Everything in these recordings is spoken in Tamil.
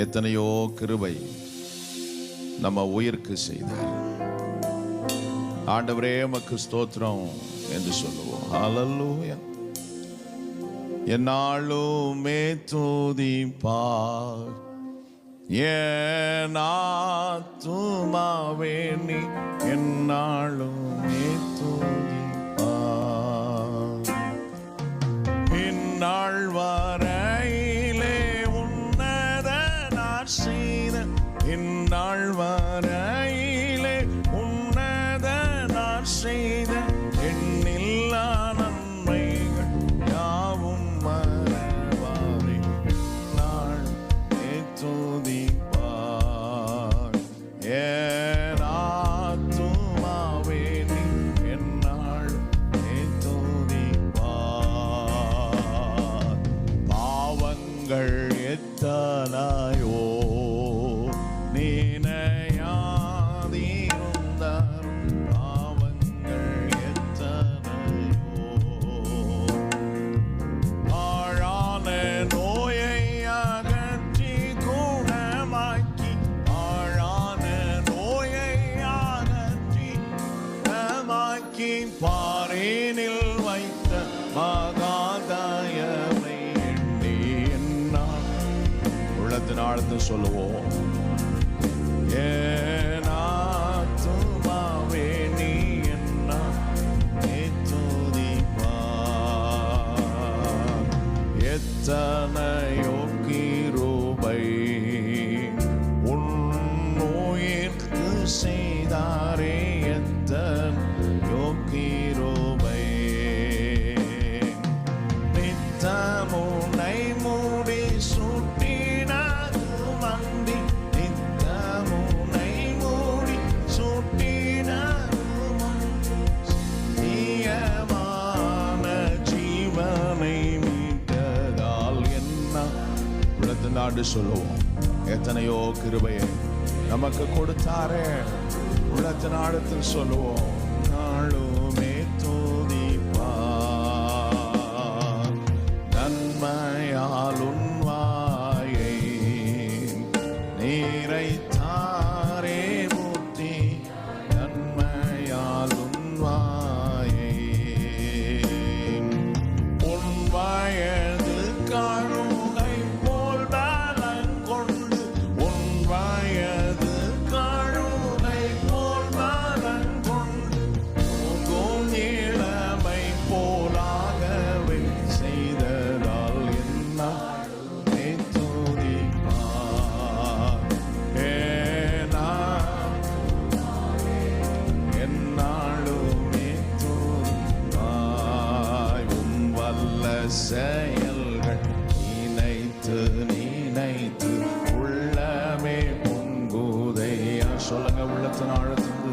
எத்தனையோ கிருபை நம்ம உயிருக்கு செய்தார். ஆண்டவரே உமக்கு ஸ்தோத்திரம் என்று சொல்லுவோம். ஹல்லேலூயா. என்னாலுமே துதிப்பார் என் ஆத்துமாவே நீ என்னாலுமே துதிப்பார். இந்நாள் வரையிலே உன்னத நான் செய்த இந்நாள் வரையிலே உன்னத நான் செய்த எண்ணில்லா நன்மைகள் யாவும் மறவாதே நாள் துதிப்பார் என் ஆத்துமாவே நீ எந்நாள் துதிப்பார். பாவங்கள் எத்தனையோ பாரேனில் வைத்த மகாதயவை எண்ணி என்னால் உள்ளத்தின் ஆழ்ந்து சொல்லுவோம். என் ஆத்துமாவே நீ என்னை துதிப்பார். எத்தனையோ கிருபை உன் உயிர்க்கு செய்தாரே எத்தனையோ கிருபை நித்தமுனை மூடி சுட்டினது வண்டி நித்தமுனை மூடி சுட்டினது நியமான ஜீவனை மீட்டதால் என்ன உள்ளத்து நாடு சொல்லுவோம். எத்தனையோ கிருபையை நமக்கு கொடுத்தாரே உள்ளத்து நாடத்தில் சொல்லுவோம். நாளுமே துதிப்பார் நன்மையால் உன் வாயை நிறைத்தாரே மூர்த்தி நன்மையால் உன் வாயை உன் வயது காணுகை போல் பலன் கொண்டு உன் வயது காணுகை போல் பலன் கொண்டு இளமை போலாகவே செய்ததால் என்ன துதிப்பார். என்னாலுமே துதிப்பாய். உம் வல்ல செயல்கள் நினைத்து நினைத்து உள்ளமே பொங்குதையா. சொல்லுங்க உள்ளத்தின் ஆழத்துக்கு.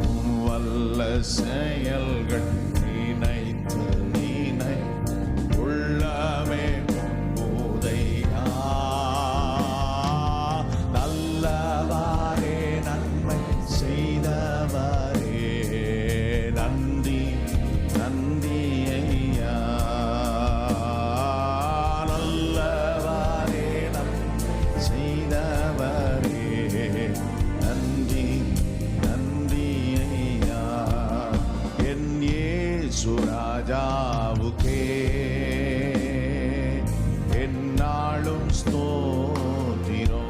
உம் வல்ல செயல்கள் நினைத்து நினைத்து உள்ளமே பொங்குதையா. நல்லவாரே நன்மை செய்தவரே நன்றி நன்றி ஐயா. நல்லவாரே நன்மை செய்தவரே நன்றி நன்றி ஐயா. என் இயேசு ராஜாவுக்கே எந்நாளும் ஸ்தோத்திரம்.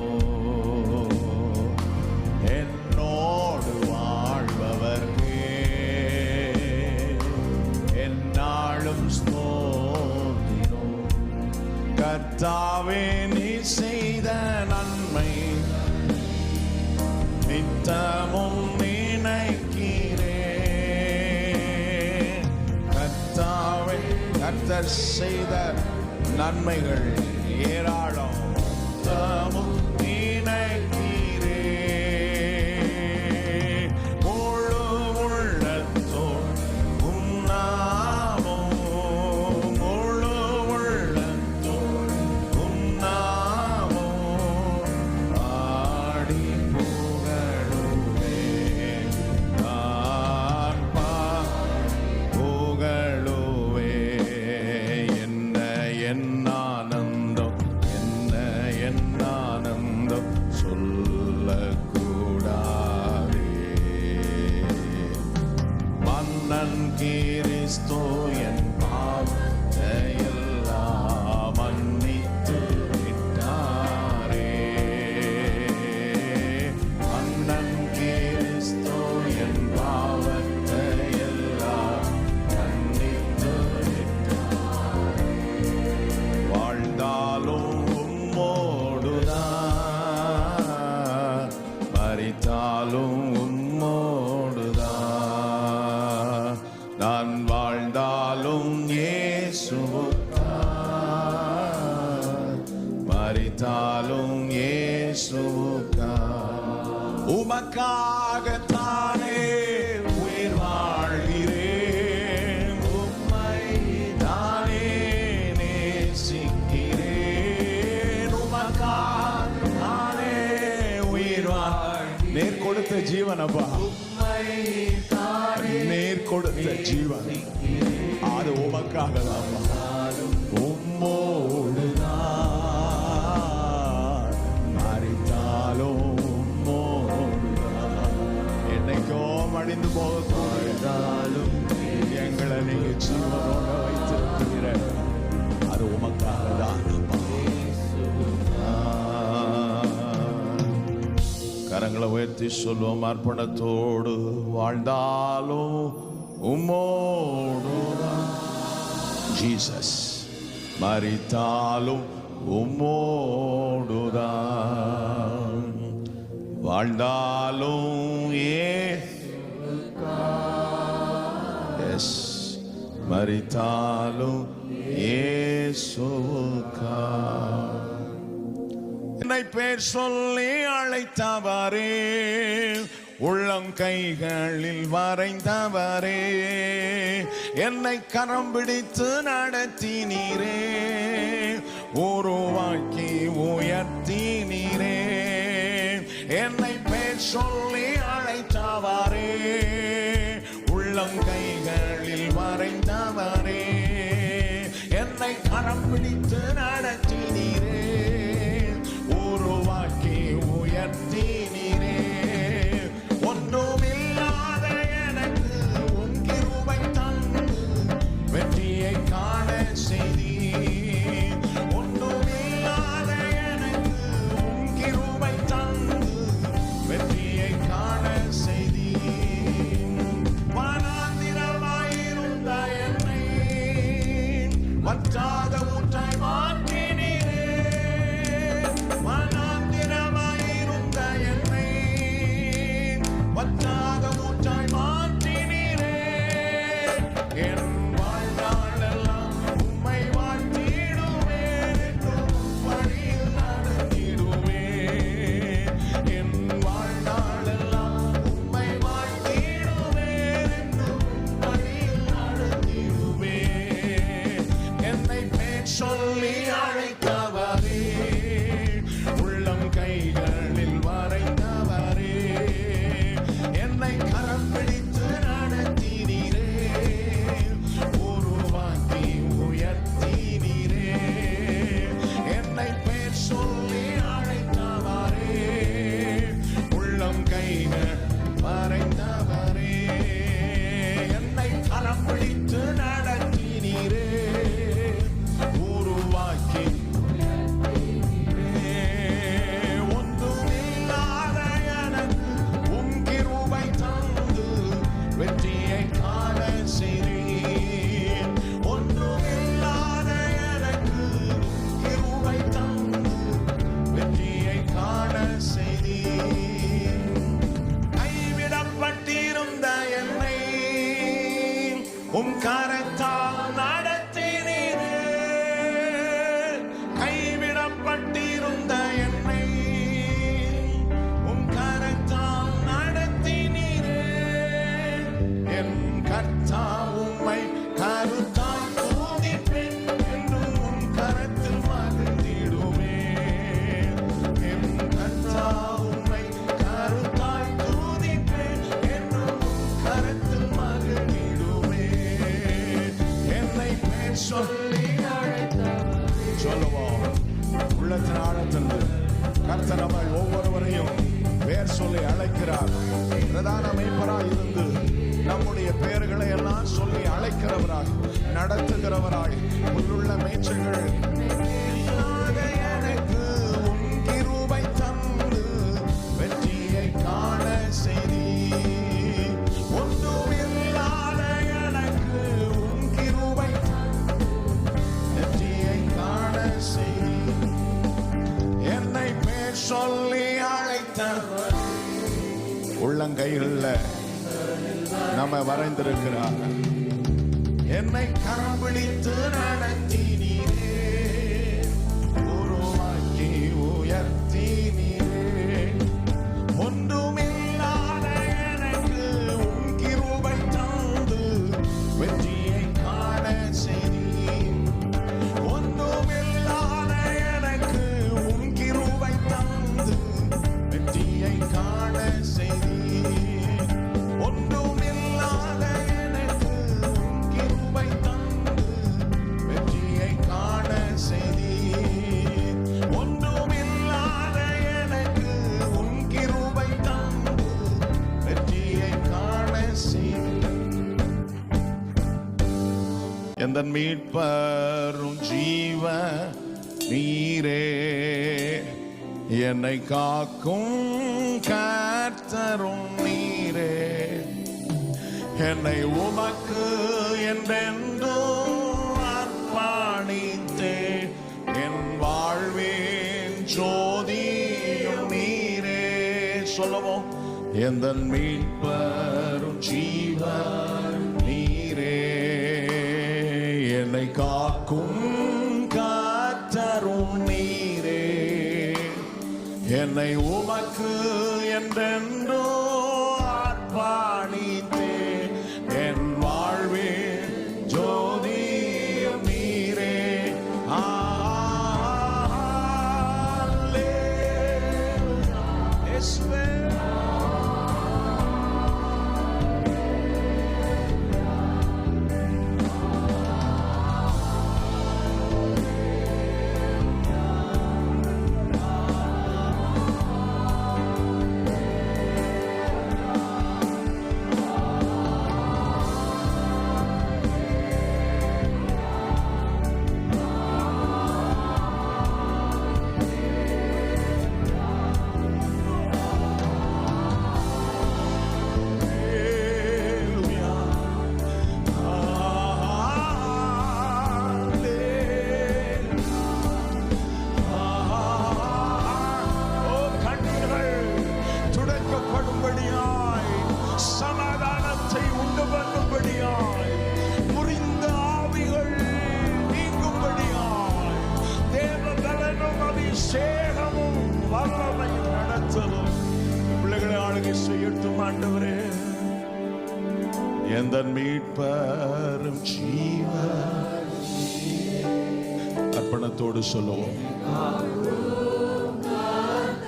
என்னோடு வாழ்பவர்க்கே எந்நாளும் ஸ்தோத்திரம். கர்த்தாவே நீ செய்த நன்மை நித்தமும் நினைக்கிறேன். கர்த்தாவே கர்த்தர் செய்த நன்மைகள் ஏராளம் நித்தமும் நினைக்கிறேன். முழு உள்ளத்தோடு உம் நாமம் முழு உள்ளத்தோடு உம் நாமம் பாடி புகழுவேன். நான் புகழுவேன். என்ன ஆனந்தம் என்ன கிறிஸ்து என் பாவத்தை எல்லாம் மன்னித்து விட்டாரே. அண்ணன் கிறிஸ்து என் பாவத்தை எல்லாம் மன்னித்து விட்டாரே. வாழ்ந்தாலும் உம்மோடுதான், மரித்தாலும் உம்மோடுதான். நான் வாழ்ந்தாலும் இயேசுவுக்காய், மரித்தாலும் இயேசுவுக்காய். உமக்காகத்தானே உயிர் வாழ்கிறேன், உம்மை தானே நேசிக்கிறேன். உமக்காகத்தானே உயிர் வாழ்கிறேன். நேர் கொடுத்த ஜீவன் அப்பா, நேர் கொடுத்த ஜீவன் அது உமக்காக தான். உம்மோடுதான், மரித்தாலும் உம்மோடுதான். என்னைக்கோ மடிந்து போகக்கூடாலும் எங்களை நீங்க ஜீவனோட வைத்திருக்கிற அது உமக்காக தான். கரங்களை உயர்த்தி சொல்லுவோம் அர்ப்பணத்தோடு. வாழ்ந்தாலும் உம்மோடுதான் ஜீசஸ், மரித்தாலும் உம்மோடுதான். வாழ்ந்தாலும் எஸ், மரித்தாலும் இயேசுவுக்காய். என்னை பேர் சொல்லி அழைத்தவரே, உள்ளம் கைகளில் வரைந்தவரே, என்னை கரம் பிடித்து நடத்தினீரே, உருவாக்கி உயர்த்தினீரே. என்னை பேர் சொல்லி அழைத்தவரே, உள்ளம் கைகளில் வரைந்தவரே, என்னை கரம் பிடித்து நடத்தினீரே, உருவாக்கி உயர்த்தினீரே. ஒன்றுமில்லாத எனக்கு உன் கிருபை தந்து வெற்றியை காண செய்தீர். ஒன்றுமில்லாத எனக்கு உன் கிருபை தந்து வெற்றியை காண செய்தீர். வனாந்திரமாயிருந்த என்னை வற்றாத ஊற்றாய் மாற்றினீரே. வனாந்திரமாயிருந்த என்னை வற்றாத ஊற்றாய் மாற்றினீரே. என் வாழ்நாளெல்லாம் உம்மை வாழ்த்திடுவேன், என்றும் வழியில் நடத்திடுவேன். என் வாழ்நாளெல்லாம் உம்மை வாழ்த்திடுவேன், என்றும் வழியில் நடத்திடுவேன். என்னை பேர் சொல்லி அழைத்தவரே, உள்ளம் கைகளில் வரைந்தவரே, என்னை கரம் பிடித்து நடத்தினீரே, உருவாக்கி உயர்த்தினீரே. என்னை பேர் சொல்லி அழைத்தவரே, உள்ளம் கைகள் வரைந்தவரே, என்னை கரம் பிடித்து நடத்தினீரே, உருவாக்கி ஒன்றுமில்லாத எனக்கு உம் கிருபை தந்து வெற்றியை காண செய்தீர். ஒன்றுமில்லாத எனக்கு கிருபை தந்து வெற்றியை காண செய்தீர். கைவிடப்பட்டிருந்த என்னை உம் கரத்தால் நடத்தினீரே. கைவிடப்பட்டிருந்த என்னை உம் கரத்தால் நடத்தினீரே. என் கர்த்தா உம்மை கருத்தாய் துதிப்பேன், என்றும் உம் கரத்தில் மகிழ்ந்திடுவேன். என் கர்த்தா உம்மை கருத்தாய் துதிப்பேன், என்றும் உம் கரத்தில் மகிழ்ந்திடுவேன். என்னை பேர் சொல்லி அழைத்தவரே. சொல்லுவோம் உள்ளத்தின் ஆழத்திலிருந்து. கர்த்தர் நம்மை ஒவ்வொருவரையும் பேர் சொல்லி அழைக்கிறார். பிரதான மேய்ப்பராய் இருந்து நம்முடைய பெயர்களை எல்லாம் சொல்லி அழைக்கிறவராய், நடத்துகிறவராய், புல்லுள்ள மேய்ச்சல்கள் எனக்கு உம் கிருபை தந்து வெற்றியை காண செய்தி. ஒன்றுமில்லாத எனக்கு உம் கிருபை வெற்றியை காண செய்தி. என்னை பேர் சொல்லி அழைத்த உள்ளங்கைகள்ல நம்ம வரைந்திருக்கிறார். என்னை கரம் பிடித்து நடத்தினீரே, உருவாக்கி உயர்த்தினீரே. ஒன்றுமில்லாத எனக்கு உம் கிருபை தந்து வெற்றியை காண செய்தீர். ஒன்றுமில்லாத எனக்கு உம் கிருபை தந்து வெற்றியை காண செய்தீர். ஒன்றுமில்லாத எனக்கு உம் கிருபை தந்து வெற்றியை காண செய்தீர். ஒன்றுமில்லாத எனக்கு உம் கிருபை தந்து வெற்றியை காண செய்தீர். எந்தன் மீட்பரும் ஜீவ நீரே, என்னை காக்கும் கர்த்தரும் நீரே. என்னை உமக்கு என்றென்றும் அர்ப்பணித்தே, என் வாழ்வின் ஜோதியும் நீரே. சொல்லுவோம். எந்தன் மீட்பரும் ஜீவ நீரே, என்னை காக்கும் கர்த்தரும் நீரே. என்னை உமக்கு என்றென்றோ அர்ப்பணித்தே, என் வாழ்வில் ஜோதியும் நீரே. இயேசுவே, சமாதானத்தை உண்டு பண்ணும்படியாய், முறிந்த ஆவிகள் நீங்கும்படியாய், தேவ பலனும் அபிஷேகமும் வல்லமையும் நடத்தலும் பிள்ளைகளை ஆளுகை செய்யட்டும் ஆண்டவரே. எந்த மீட்பரும் ஜீவ அர்ப்பணத்தோடு சொல்லுவோம்.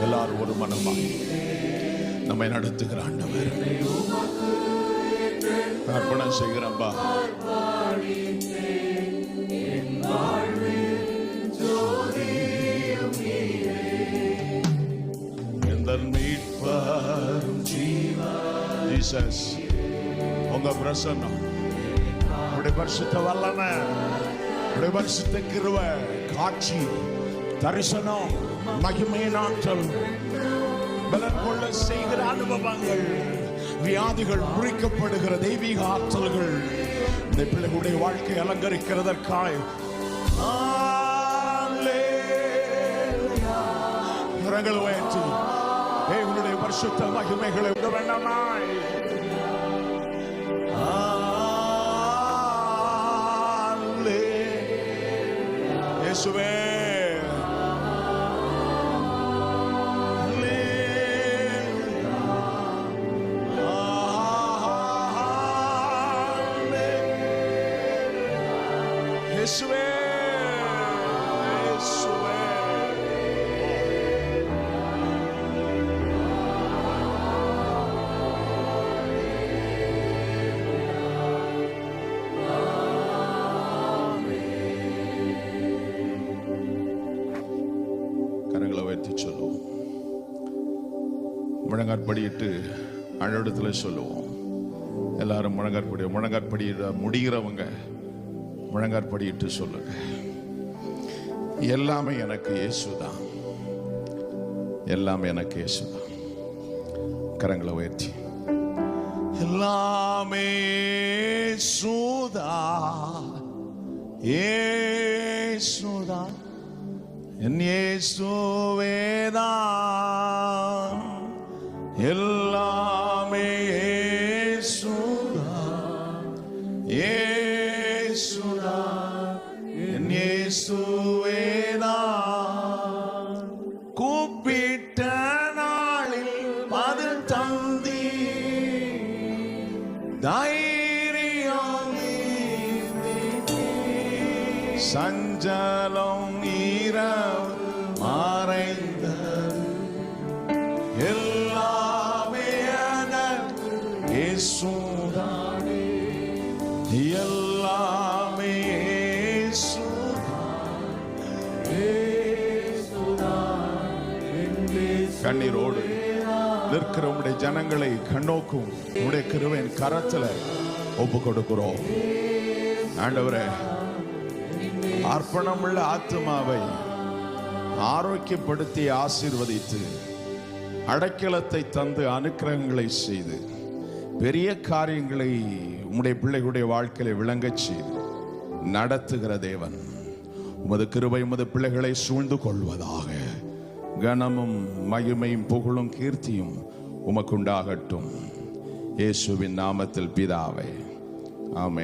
எல்லாரும் ஒரு மனமாய் நம்மை நடத்துகிற ஆண்டவர் அர்ப்பணம் செய்கிறப்பா. எந்த மீட்பரும் ஜீசஸ், உங்க பிரசன்னம், உடைய பரிசுத்த வல்லமை, உடைய பரிசுத்த கிருபை, காட்சி, தரிசனம், மகிமை, நாட்கள், பலன் கொள்ள செய்கிற அனுபவங்கள், வியாதிகள் முறிக்கப்படுகிற தெய்வீக ஆற்றல்கள் இந்த பிள்ளைகளுடைய வாழ்க்கை அலங்கரிக்கிறதற்காய் கரங்கள் உயர்த்தி தேவனுடைய பரிசுத்த மகிமைகளை விட வேண்டாமாய். இயேசுவே, இயேசுவே, இயேசுவே. கரங்களை உயர்த்தி சொல்லுவோம். முழங்காற்படியிட்டு அழகிடத்தில் சொல்லுவோம். எல்லாரும் முழங்காற்படி முடிகிறவங்க முழங்காற்படியிட்டு சொல்லுங்க. எல்லாமே எனக்கு இயேசுதான், எல்லாமே எனக்கு இயேசுதான். கரங்களை உயர்த்தி எல்லாமே இயேசுதான், என் இயேசுவேதான். எல்லாமே இயேசுதான், என் இயேசுவேதான். கூப்பிட்ட நாளில் பதில் தந்தி, தைரியம் சஞ்சலம் இரவு மறைந்தது. எல்லாமே எனக்கு இயேசுதானே, எல்லாமே கண்ணீரோடு நிற்கிற உம்முடைய ஜனங்களை கண்ணோக்கும் உம்முடைய கிருபையின் கரத்துல ஒப்பு கொடுக்கிறோம். ஆண்டவரே, அர்ப்பணமுள்ள ஆத்துமாவை ஆரோக்கியப்படுத்தி ஆசீர்வதித்து அடைக்கலத்தை தந்து அனுக்கிரகங்களை செய்து பெரிய காரியங்களை உம்முடைய பிள்ளைகளுடைய வாழ்க்கையில விளங்கச் செய்து நடத்துகிற தேவன், உமது கிருபை உமது பிள்ளைகளை சூழ்ந்து கொள்வதாக. கனமும் மகிமையும் புகழும் கீர்த்தியும் உமக்குண்டாகட்டும். இயேசுவின் நாமத்தில் பிதாவே, ஆமென்.